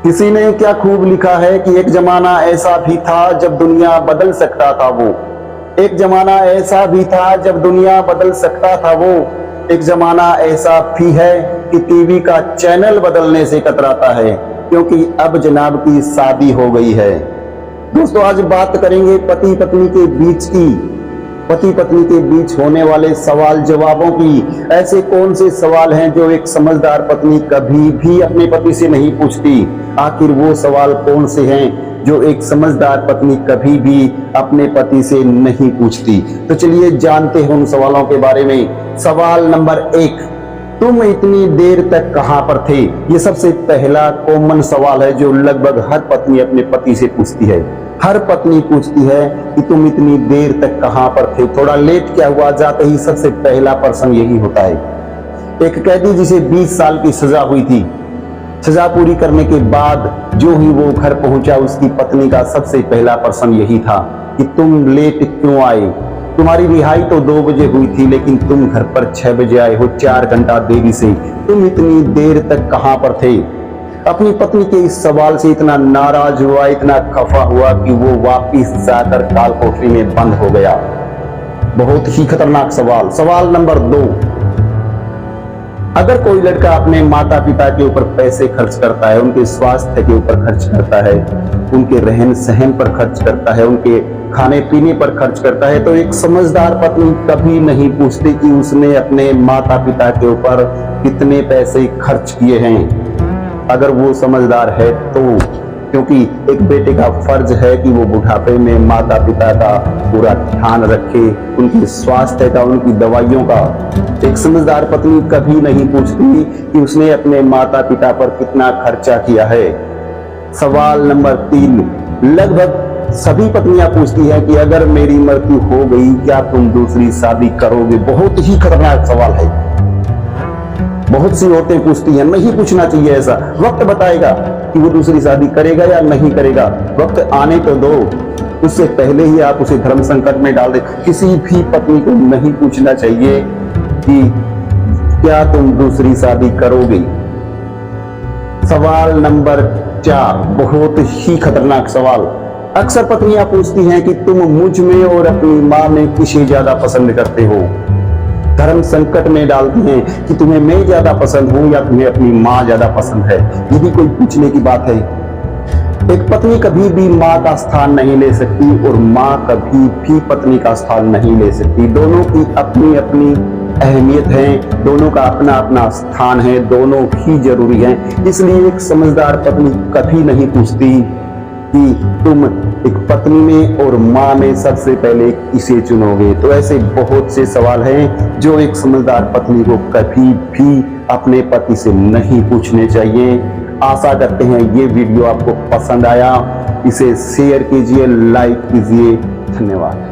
किसी ने क्या खूब लिखा है कि एक जमाना ऐसा भी था जब दुनिया बदल सकता था वो। एक जमाना ऐसा भी था जब दुनिया बदल सकता था वो। एक जमाना ऐसा भी है कि टीवी का चैनल बदलने से कतराता है, क्योंकि अब जनाब की शादी हो गई है। दोस्तों, आज बात करेंगे पति पत्नी के बीच होने वाले सवाल जवाबों की। ऐसे कौन से सवाल हैं जो एक समझदार पत्नी कभी भी अपने पति से नहीं पूछती? आखिर वो सवाल कौन से हैं जो एक समझदार पत्नी कभी भी अपने पति से नहीं पूछती? तो चलिए जानते हैं उन सवालों के बारे में। सवाल नंबर 1, तुम इतनी देर तक कहां पर थे? ये सबसे पहला कॉमन सवाल है जो लगभग हर पत्नी अपने पति से पूछती है। हर पत्नी पूछती है कि तुम इतनी देर तक कहां पर थे, थोड़ा लेट क्या हुआ? जाते ही सबसे पहला प्रश्न यही होता है। एक कैदी जिसे 20 साल की सजा हुई थी, सजा पूरी करने के बाद जो ही वो घर पहुंचा, उसकी पत्नी का सबसे पहला प्रश्न यही था कि तुम लेट क्यों आए? तुम्हारी रिहाई तो 2 बजे हुई थी, लेकिन तुम घर पर 6 बजे आए हो, 4 घंटा देरी से। तुम इतनी देर तक कहां पर थे? अपनी पत्नी के इस सवाल से इतना नाराज हुआ, इतना खफा हुआ कि वो वापिस जाकर काल कोठरी में बंद हो गया। बहुत ही खतरनाक सवाल। सवाल नंबर 2, अगर कोई लड़का अपने माता पिता के ऊपर पैसे खर्च करता है, उनके स्वास्थ्य के ऊपर खर्च करता है, उनके रहन सहन पर खर्च करता है, उनके खाने पीने पर खर्च करता है, तो एक समझदार पत्नी कभी नहीं पूछती कि उसने अपने माता पिता के ऊपर कितने पैसे खर्च किए हैं। अगर वो समझदार है तो, क्योंकि एक बेटे का फर्ज है कि वो बुढ़ापे में माता पिता का पूरा ध्यान रखे, उनके स्वास्थ्य का, उनकी दवाइयों का। एक समझदार पत्नी कभी नहीं पूछती कि उसने अपने माता पिता पर कितना खर्चा किया है। सवाल नंबर 3, लगभग सभी पत्नियां पूछती हैं कि अगर मेरी मृत्यु हो गई क्या तुम दूसरी शादी करोगे? बहुत ही खतरनाक सवाल है। बहुत सी औरतें पूछती हैं। नहीं पूछना चाहिए ऐसा। वक्त बताएगा कि वो दूसरी शादी करेगा या नहीं करेगा। वक्त आने तो दो, उससे पहले ही आप उसे धर्म संकट में डाल दे। किसी भी पत्नी को नहीं पूछना चाहिए कि क्या तुम दूसरी शादी करोगे। सवाल नंबर 4, बहुत ही खतरनाक सवाल। अक्सर पत्नियां पूछती हैं कि तुम मुझ में और अपनी मां में किसे ज्यादा पसंद करते हो। धर्म संकट में डालती हैं कि तुम्हें मैं ज्यादा पसंद हूं या तुम्हें अपनी मां ज्यादा पसंद है। ये भी कोई पूछने की बात है? एक पत्नी कभी भी मां का स्थान नहीं ले सकती और मां कभी भी पत्नी का स्थान नहीं ले सकती। दोनों की अपनी अपनी अहमियत है, दोनों का अपना अपना स्थान है, दोनों ही जरूरी हैं। इसलिए एक समझदार पत्नी कभी नहीं पूछती कि तुम एक पत्नी में और मां में सबसे पहले किसे चुनोगे। तो ऐसे बहुत से सवाल हैं जो एक समझदार पत्नी को कभी भी अपने पति से नहीं पूछने चाहिए। आशा करते हैं ये वीडियो आपको पसंद आया। इसे शेयर कीजिए, लाइक कीजिए। धन्यवाद।